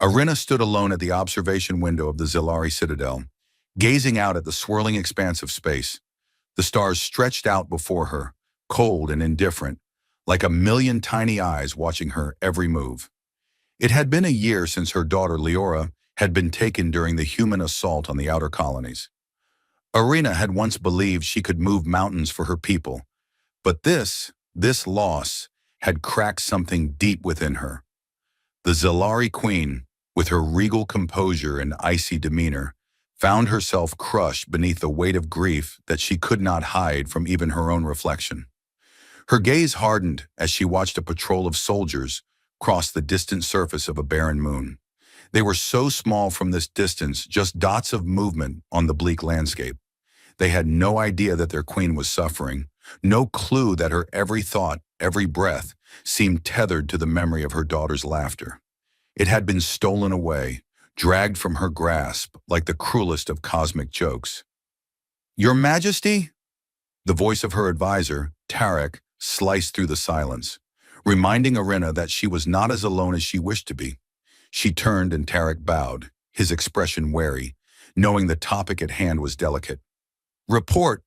Arena stood alone at the observation window of the Zilari Citadel, gazing out at the swirling expanse of space. The stars stretched out before her, cold and indifferent, like a million tiny eyes watching her every move. It had been a year since her daughter Leora had been taken during the human assault on the outer colonies. Arena had once believed she could move mountains for her people, but this loss had cracked something deep within her. The Zilari Queen, with her regal composure and icy demeanor, found herself crushed beneath the weight of grief that she could not hide from even her own reflection. Her gaze hardened as she watched a patrol of soldiers cross the distant surface of a barren moon. They were so small from this distance, just dots of movement on the bleak landscape. They had no idea that their queen was suffering, no clue that her every thought, every breath, seemed tethered to the memory of her daughter's laughter. It had been stolen away, dragged from her grasp like the cruelest of cosmic jokes. "Your Majesty?" The voice of her advisor, Tarek, sliced through the silence, reminding Arena that she was not as alone as she wished to be. She turned and Tarek bowed, his expression wary, knowing the topic at hand was delicate. "Report,"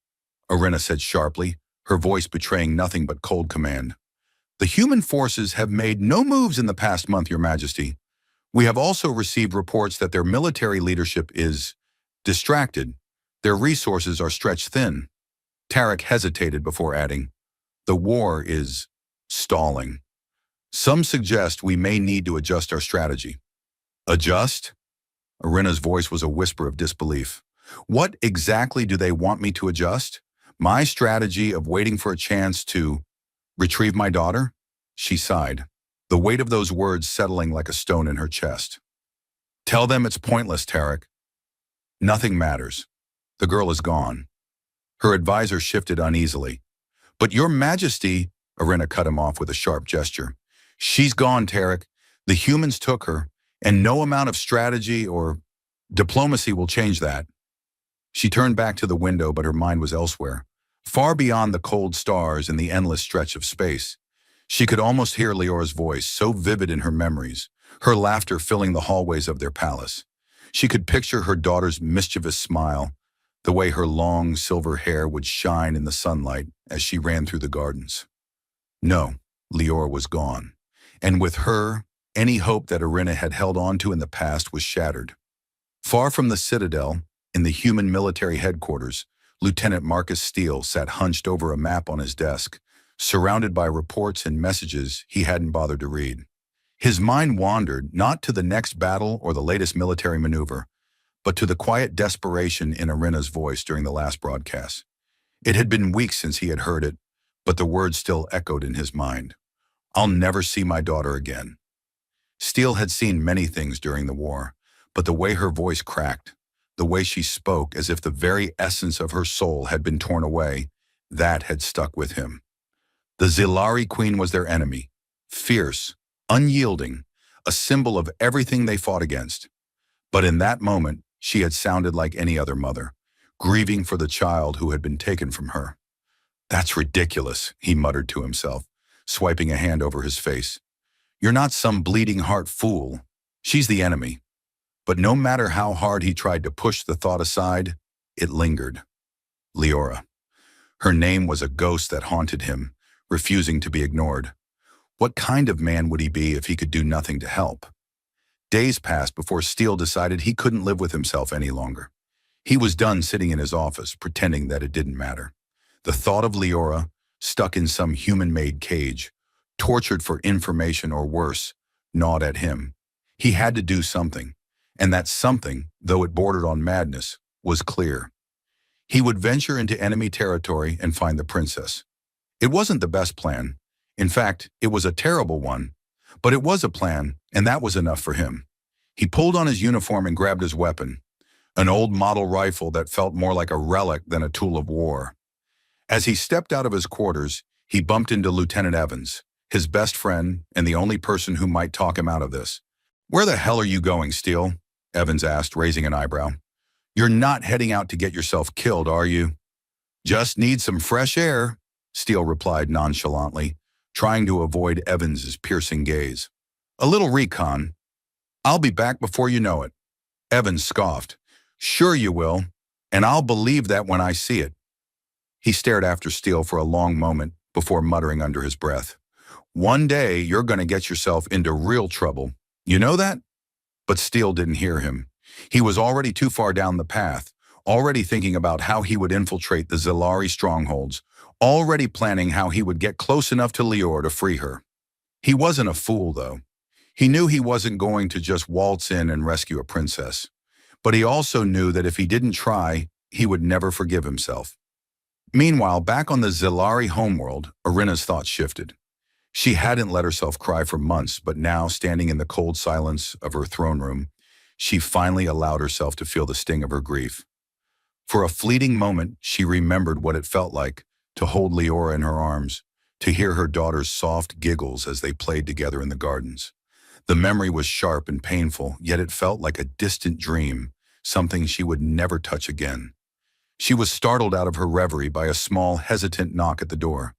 Arena said sharply, her voice betraying nothing but cold command. "The human forces have made no moves in the past month, Your Majesty. We have also received reports that their military leadership is distracted. Their resources are stretched thin." Tarek hesitated before adding, "The war is stalling. Some suggest we may need to adjust our strategy." "Adjust?" Arena's voice was a whisper of disbelief. "What exactly do they want me to adjust? My strategy of waiting for a chance to retrieve my daughter?" She sighed, the weight of those words settling like a stone in her chest. "Tell them it's pointless, Tarek. Nothing matters. The girl is gone." Her advisor shifted uneasily. "But Your Majesty," Arena cut him off with a sharp gesture. "She's gone, Tarek. The humans took her, and no amount of strategy or diplomacy will change that." She turned back to the window, but her mind was elsewhere, far beyond the cold stars and the endless stretch of space. She could almost hear Leora's voice, so vivid in her memories, her laughter filling the hallways of their palace. She could picture her daughter's mischievous smile, the way her long silver hair would shine in the sunlight as she ran through the gardens. No, Leora was gone, and with her, any hope that Arena had held on to in the past was shattered. Far from the Citadel, in the human military headquarters, Lieutenant Marcus Steele sat hunched over a map on his desk, surrounded by reports and messages he hadn't bothered to read. His mind wandered not to the next battle or the latest military maneuver, but to the quiet desperation in Arena's voice during the last broadcast. It had been weeks since he had heard it, but the words still echoed in his mind. "I'll never see my daughter again." Steele had seen many things during the war, but the way her voice cracked, the way she spoke as if the very essence of her soul had been torn away, that had stuck with him. The Zilari Queen was their enemy, fierce, unyielding, a symbol of everything they fought against. But in that moment, she had sounded like any other mother, grieving for the child who had been taken from her. "That's ridiculous," he muttered to himself, swiping a hand over his face. "You're not some bleeding heart fool. She's the enemy." But no matter how hard he tried to push the thought aside, it lingered. Leora. Her name was a ghost that haunted him, refusing to be ignored. What kind of man would he be if he could do nothing to help? Days passed before Steele decided he couldn't live with himself any longer. He was done sitting in his office, pretending that it didn't matter. The thought of Leora, stuck in some human-made cage, tortured for information or worse, gnawed at him. He had to do something. And that something, though it bordered on madness, was clear. He would venture into enemy territory and find the princess. It wasn't the best plan. In fact, it was a terrible one. But it was a plan, and that was enough for him. He pulled on his uniform and grabbed his weapon, an old model rifle that felt more like a relic than a tool of war. As he stepped out of his quarters, he bumped into Lieutenant Evans, his best friend and the only person who might talk him out of this. "Where the hell are you going, Steele?" Evans asked, raising an eyebrow. "You're not heading out to get yourself killed, are you?" "Just need some fresh air," Steele replied nonchalantly, trying to avoid Evans's piercing gaze. "A little recon." I'll be back before you know it. Evans scoffed. Sure you will, and I'll believe that when I see it. He stared after Steele for a long moment before muttering under his breath. One day you're going to get yourself into real trouble. You know that? But Steele didn't hear him. He was already too far down the path, already thinking about how he would infiltrate the Zilari strongholds, already planning how he would get close enough to Lior to free her. He wasn't a fool, though. He knew he wasn't going to just waltz in and rescue a princess. But he also knew that if he didn't try, he would never forgive himself. Meanwhile, back on the Zilari homeworld, Irina's thoughts shifted. She hadn't let herself cry for months, but now, standing in the cold silence of her throne room, she finally allowed herself to feel the sting of her grief. For a fleeting moment, she remembered what it felt like to hold Leora in her arms, to hear her daughter's soft giggles as they played together in the gardens. The memory was sharp and painful, yet it felt like a distant dream, something she would never touch again. She was startled out of her reverie by a small, hesitant knock at the door.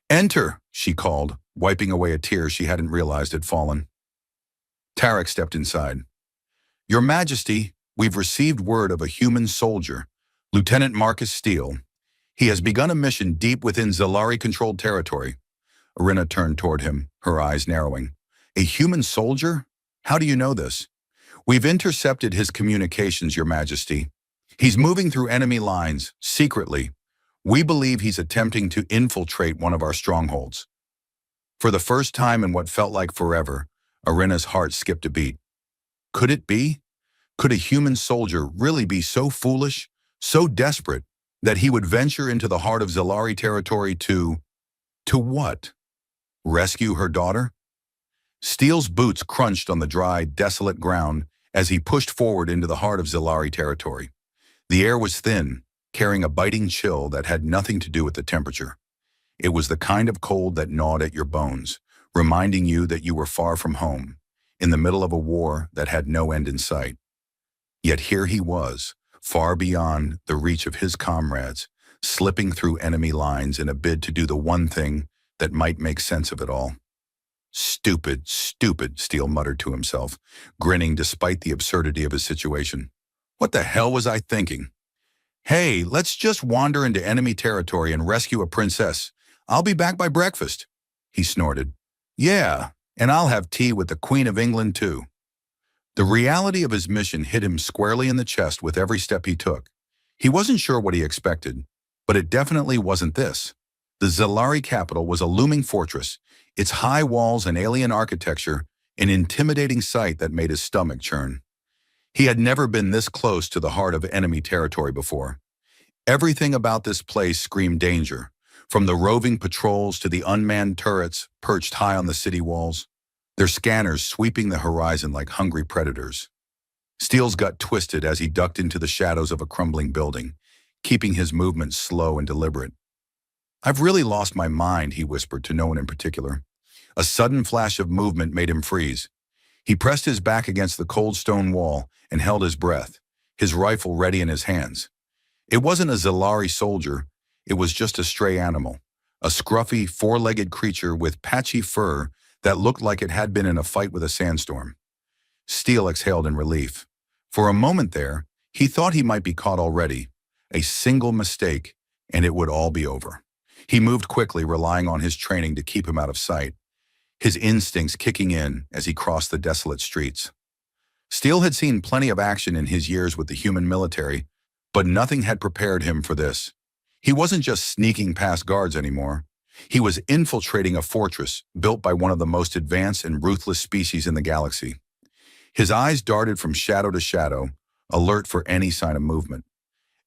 "Enter," she called, wiping away a tear she hadn't realized had fallen. Tarek stepped inside. "Your Majesty, we've received word of a human soldier, Lieutenant Marcus Steele. He has begun a mission deep within Zilari-controlled territory." Irina turned toward him, her eyes narrowing. "A human soldier? How do you know this?" "We've intercepted his communications, Your Majesty. He's moving through enemy lines, secretly. We believe he's attempting to infiltrate one of our strongholds." For the first time in what felt like forever, Irina's heart skipped a beat. Could it be? Could a human soldier really be so foolish, so desperate, that he would venture into the heart of Zilari territory to what? Rescue her daughter? Steele's boots crunched on the dry, desolate ground as he pushed forward into the heart of Zilari territory. The air was thin, carrying a biting chill that had nothing to do with the temperature. It was the kind of cold that gnawed at your bones, reminding you that you were far from home, in the middle of a war that had no end in sight. Yet here he was, far beyond the reach of his comrades, slipping through enemy lines in a bid to do the one thing that might make sense of it all. "Stupid, stupid," Steele muttered to himself, grinning despite the absurdity of his situation. "What the hell was I thinking? Hey, let's just wander into enemy territory and rescue a princess. I'll be back by breakfast," he snorted. "Yeah, and I'll have tea with the Queen of England too." The reality of his mission hit him squarely in the chest with every step he took. He wasn't sure what he expected, but it definitely wasn't this. The Zilari capital was a looming fortress, its high walls and alien architecture an intimidating sight that made his stomach churn. He had never been this close to the heart of enemy territory before. Everything about this place screamed danger, from the roving patrols to the unmanned turrets perched high on the city walls, their scanners sweeping the horizon like hungry predators. Steele's gut twisted as he ducked into the shadows of a crumbling building, keeping his movements slow and deliberate. "I've really lost my mind," he whispered to no one in particular. A sudden flash of movement made him freeze. He pressed his back against the cold stone wall and held his breath, his rifle ready in his hands. It wasn't a Zilari soldier, it was just a stray animal, a scruffy, four-legged creature with patchy fur that looked like it had been in a fight with a sandstorm. Steele exhaled in relief. For a moment there, he thought he might be caught already. A single mistake, and it would all be over. He moved quickly, relying on his training to keep him out of sight, his instincts kicking in as he crossed the desolate streets. Steele had seen plenty of action in his years with the human military, but nothing had prepared him for this. He wasn't just sneaking past guards anymore. He was infiltrating a fortress built by one of the most advanced and ruthless species in the galaxy. His eyes darted from shadow to shadow, alert for any sign of movement.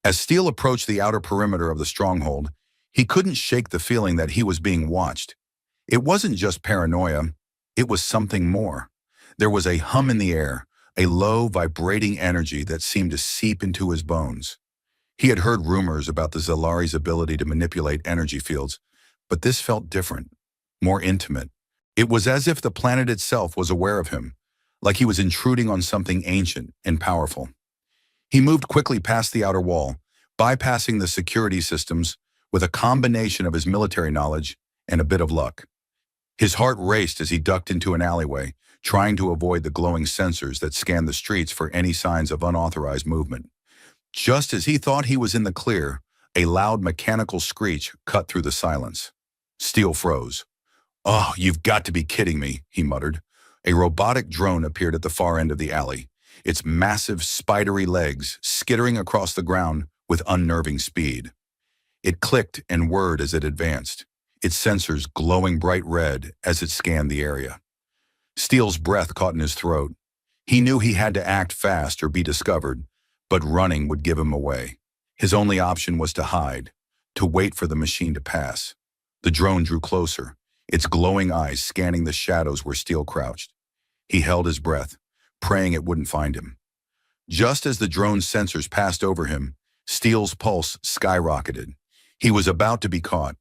As Steele approached the outer perimeter of the stronghold, he couldn't shake the feeling that he was being watched. It wasn't just paranoia, it was something more. There was a hum in the air, a low, vibrating energy that seemed to seep into his bones. He had heard rumors about the Zilari's ability to manipulate energy fields, but this felt different, more intimate. It was as if the planet itself was aware of him, like he was intruding on something ancient and powerful. He moved quickly past the outer wall, bypassing the security systems with a combination of his military knowledge and a bit of luck. His heart raced as he ducked into an alleyway, trying to avoid the glowing sensors that scanned the streets for any signs of unauthorized movement. Just as he thought he was in the clear, a loud mechanical screech cut through the silence. Steele froze. "Oh, you've got to be kidding me," he muttered. A robotic drone appeared at the far end of the alley, its massive, spidery legs skittering across the ground with unnerving speed. It clicked and whirred as it advanced, its sensors glowing bright red as it scanned the area. Steele's breath caught in his throat. He knew he had to act fast or be discovered, but running would give him away. His only option was to hide, to wait for the machine to pass. The drone drew closer, its glowing eyes scanning the shadows where Steele crouched. He held his breath, praying it wouldn't find him. Just as the drone's sensors passed over him, Steele's pulse skyrocketed. He was about to be caught.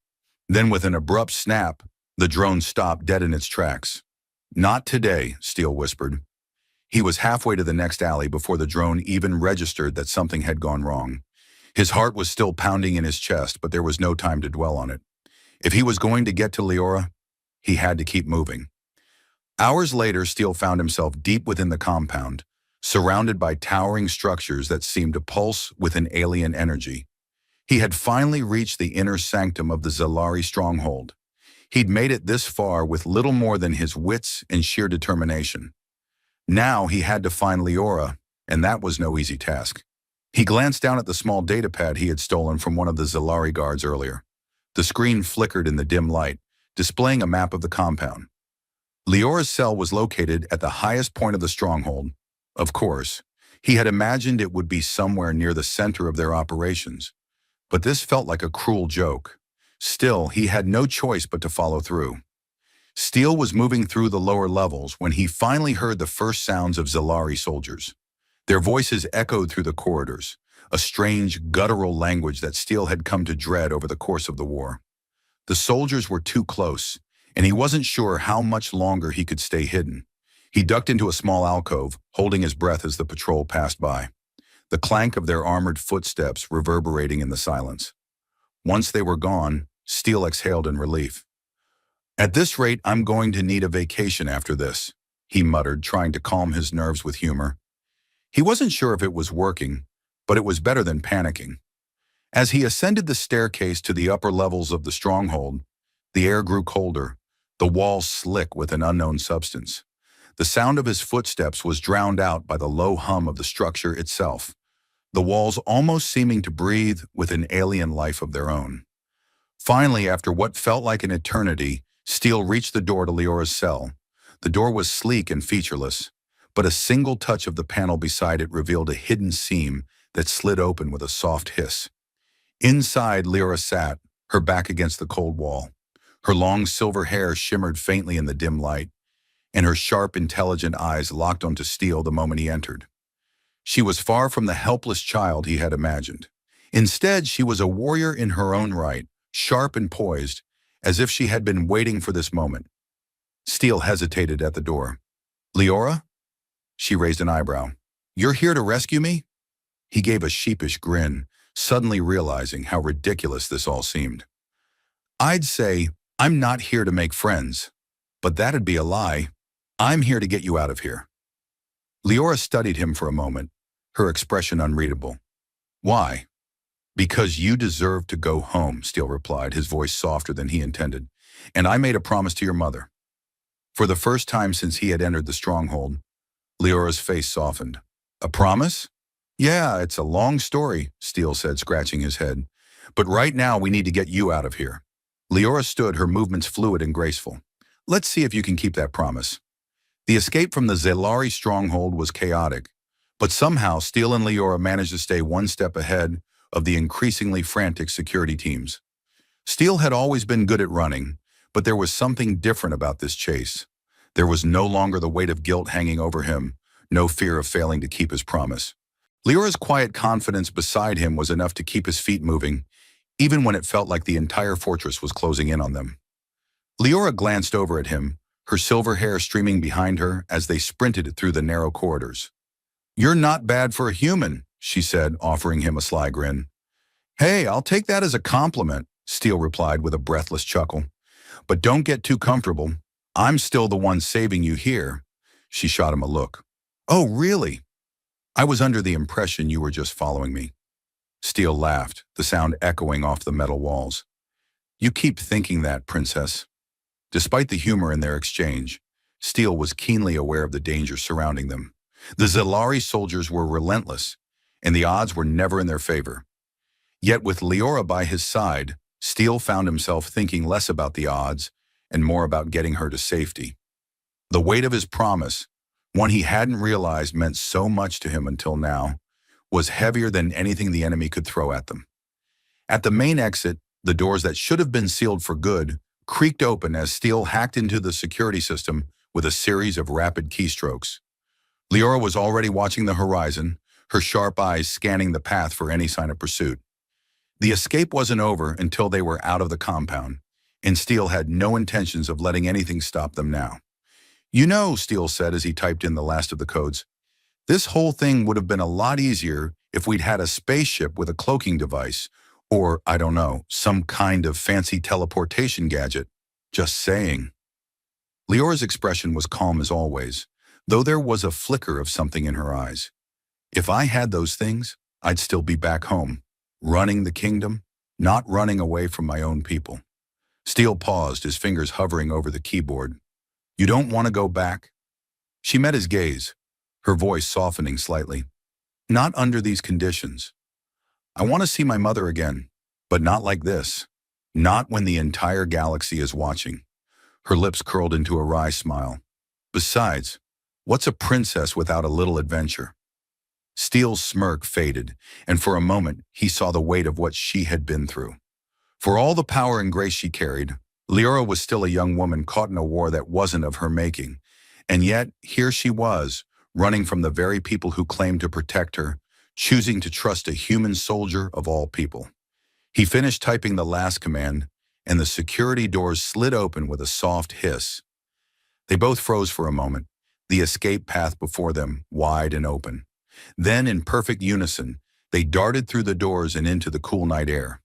Then with an abrupt snap, the drone stopped dead in its tracks. "Not today," Steele whispered. He was halfway to the next alley before the drone even registered that something had gone wrong. His heart was still pounding in his chest, but there was no time to dwell on it. If he was going to get to Leora, he had to keep moving. Hours later, Steele found himself deep within the compound, surrounded by towering structures that seemed to pulse with an alien energy. He had finally reached the inner sanctum of the Zilari stronghold. He'd made it this far with little more than his wits and sheer determination. Now he had to find Leora, and that was no easy task. He glanced down at the small datapad he had stolen from one of the Zilari guards earlier. The screen flickered in the dim light, displaying a map of the compound. Leora's cell was located at the highest point of the stronghold. Of course, he had imagined it would be somewhere near the center of their operations. But this felt like a cruel joke. Still, he had no choice but to follow through. Steele was moving through the lower levels when he finally heard the first sounds of Zilari soldiers. Their voices echoed through the corridors, a strange, guttural language that Steele had come to dread over the course of the war. The soldiers were too close, and he wasn't sure how much longer he could stay hidden. He ducked into a small alcove, holding his breath as the patrol passed by, the clank of their armored footsteps reverberating in the silence. Once they were gone, Steele exhaled in relief. "At this rate, I'm going to need a vacation after this," he muttered, trying to calm his nerves with humor. He wasn't sure if it was working, but it was better than panicking. As he ascended the staircase to the upper levels of the stronghold, the air grew colder, the walls slick with an unknown substance. The sound of his footsteps was drowned out by the low hum of the structure itself, the walls almost seeming to breathe with an alien life of their own. Finally, after what felt like an eternity, Steele reached the door to Leora's cell. The door was sleek and featureless, but a single touch of the panel beside it revealed a hidden seam that slid open with a soft hiss. Inside, Leora sat, her back against the cold wall. Her long silver hair shimmered faintly in the dim light, and her sharp, intelligent eyes locked onto Steele the moment he entered. She was far from the helpless child he had imagined. Instead, she was a warrior in her own right, sharp and poised, as if she had been waiting for this moment. Steele hesitated at the door. "Leora?" She raised an eyebrow. "You're here to rescue me?" He gave a sheepish grin, suddenly realizing how ridiculous this all seemed. "I'd say, I'm not here to make friends, but that'd be a lie. I'm here to get you out of here." Leora studied him for a moment, her expression unreadable. "Why?" "Because you deserve to go home," Steele replied, his voice softer than he intended. "And I made a promise to your mother." For the first time since he had entered the stronghold, Leora's face softened. "A promise?" "Yeah, it's a long story," Steele said, scratching his head. "But right now we need to get you out of here." Leora stood, her movements fluid and graceful. "Let's see if you can keep that promise." The escape from the Zilari stronghold was chaotic, but somehow Steele and Leora managed to stay one step ahead of the increasingly frantic security teams. Steele had always been good at running, but there was something different about this chase. There was no longer the weight of guilt hanging over him, no fear of failing to keep his promise. Leora's quiet confidence beside him was enough to keep his feet moving, even when it felt like the entire fortress was closing in on them. Leora glanced over at him, her silver hair streaming behind her as they sprinted through the narrow corridors. "You're not bad for a human," she said, offering him a sly grin. "Hey, I'll take that as a compliment," Steele replied with a breathless chuckle. "But don't get too comfortable. I'm still the one saving you here. She shot him a look. Oh, really? I was under the impression you were just following me. Steele laughed, the sound echoing off the metal walls. You keep thinking that, Princess. Despite the humor in their exchange, Steele was keenly aware of the danger surrounding them. The Zilari soldiers were relentless, and the odds were never in their favor. Yet with Leora by his side, Steele found himself thinking less about the odds and more about getting her to safety. The weight of his promise, one he hadn't realized meant so much to him until now, was heavier than anything the enemy could throw at them. At the main exit, the doors that should have been sealed for good creaked open as Steele hacked into the security system with a series of rapid keystrokes. Leora was already watching the horizon, her sharp eyes scanning the path for any sign of pursuit. The escape wasn't over until they were out of the compound, and Steele had no intentions of letting anything stop them now. You know, Steele said as he typed in the last of the codes, this whole thing would have been a lot easier if we'd had a spaceship with a cloaking device, or, I don't know, some kind of fancy teleportation gadget. Just saying. Leora's expression was calm as always, though there was a flicker of something in her eyes. If I had those things, I'd still be back home, running the kingdom, not running away from my own people. Steele paused, his fingers hovering over the keyboard. You don't want to go back? She met his gaze, her voice softening slightly. Not under these conditions. I want to see my mother again, but not like this. Not when the entire galaxy is watching. Her lips curled into a wry smile. Besides, what's a princess without a little adventure? Steele's smirk faded, and for a moment he saw the weight of what she had been through. For all the power and grace she carried, Leora was still a young woman caught in a war that wasn't of her making. And yet, here she was, running from the very people who claimed to protect her, choosing to trust a human soldier of all people. He finished typing the last command, and the security doors slid open with a soft hiss. They both froze for a moment, the escape path before them wide and open. Then, in perfect unison, they darted through the doors and into the cool night air.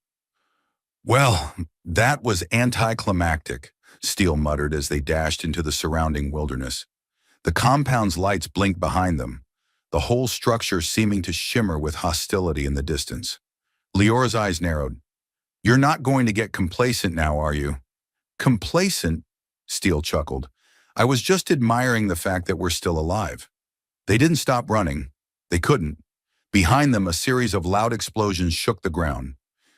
Well, that was anticlimactic, Steele muttered as they dashed into the surrounding wilderness. The compound's lights blinked behind them, the whole structure seeming to shimmer with hostility in the distance. Leora's eyes narrowed. You're not going to get complacent now, are you? Complacent? Steele chuckled. I was just admiring the fact that we're still alive. They didn't stop running. They couldn't. Behind them, a series of loud explosions shook the ground.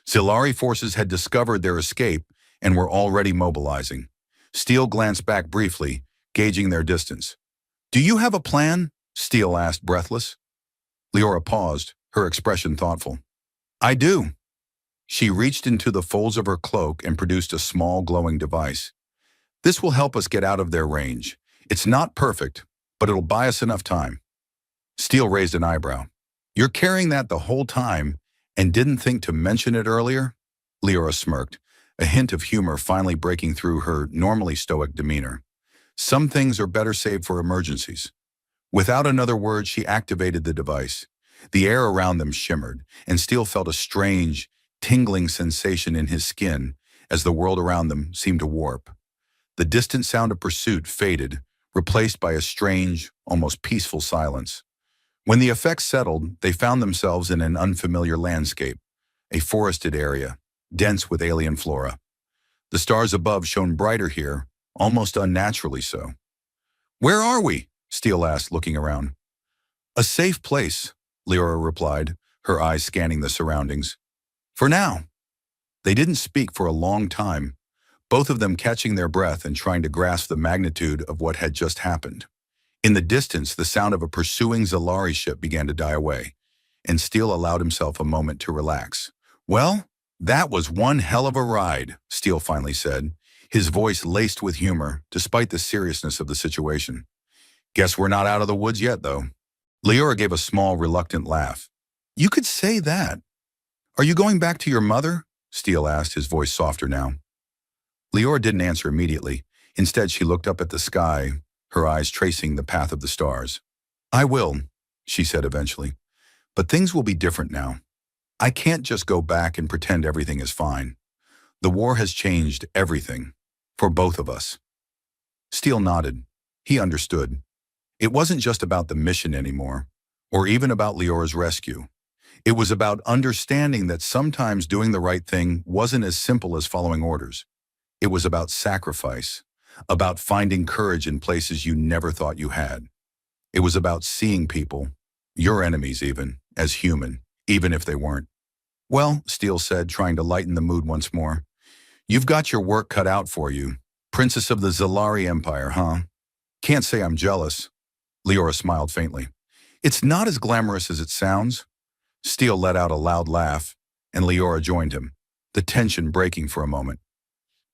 Zilari forces had discovered their escape and were already mobilizing. Steele glanced back briefly, gauging their distance. Do you have a plan? Steele asked, breathless. Leora paused, her expression thoughtful. I do. She reached into the folds of her cloak and produced a small glowing device. This will help us get out of their range. It's not perfect, but it'll buy us enough time. Steele raised an eyebrow. You're carrying that the whole time and didn't think to mention it earlier? Leora smirked, a hint of humor finally breaking through her normally stoic demeanor. Some things are better saved for emergencies. Without another word, she activated the device. The air around them shimmered, and Steele felt a strange, tingling sensation in his skin as the world around them seemed to warp. The distant sound of pursuit faded, replaced by a strange, almost peaceful silence. When the effects settled, they found themselves in an unfamiliar landscape, a forested area, dense with alien flora. The stars above shone brighter here, almost unnaturally so. Where are we? Steele asked, looking around. A safe place, Leora replied, her eyes scanning the surroundings. For now. They didn't speak for a long time, both of them catching their breath and trying to grasp the magnitude of what had just happened. In the distance, the sound of a pursuing Zilari ship began to die away, and Steele allowed himself a moment to relax. Well, that was one hell of a ride, Steele finally said, his voice laced with humor, despite the seriousness of the situation. Guess we're not out of the woods yet, though. Leora gave a small, reluctant laugh. You could say that. Are you going back to your mother? Steele asked, his voice softer now. Leora didn't answer immediately. Instead, she looked up at the sky, her eyes tracing the path of the stars. I will, she said eventually. But things will be different now. I can't just go back and pretend everything is fine. The war has changed everything, for both of us. Steele nodded. He understood. It wasn't just about the mission anymore, or even about Leora's rescue. It was about understanding that sometimes doing the right thing wasn't as simple as following orders. It was about sacrifice, about finding courage in places you never thought you had. It was about seeing people, your enemies even, as human, even if they weren't. Well, Steele said, trying to lighten the mood once more, you've got your work cut out for you. Princess of the Zilari Empire, huh? Can't say I'm jealous. Leora smiled faintly. It's not as glamorous as it sounds. Steele let out a loud laugh, and Leora joined him, the tension breaking for a moment.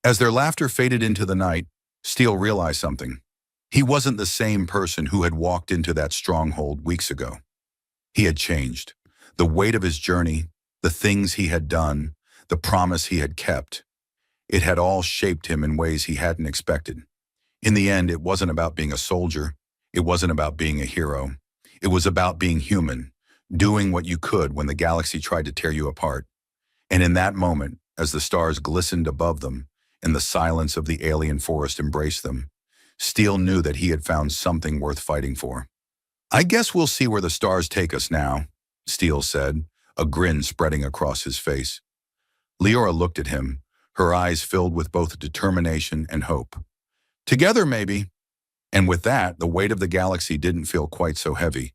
As their laughter faded into the night, Steele realized something. He wasn't the same person who had walked into that stronghold weeks ago. He had changed. The weight of his journey, the things he had done, the promise he had kept, it had all shaped him in ways he hadn't expected. In the end, it wasn't about being a soldier. It wasn't about being a hero. It was about being human, doing what you could when the galaxy tried to tear you apart. And in that moment, as the stars glistened above them and the silence of the alien forest embraced them, Steele knew that he had found something worth fighting for. I guess we'll see where the stars take us now, Steele said, a grin spreading across his face. Leora looked at him, her eyes filled with both determination and hope. Together, maybe. And with that, the weight of the galaxy didn't feel quite so heavy.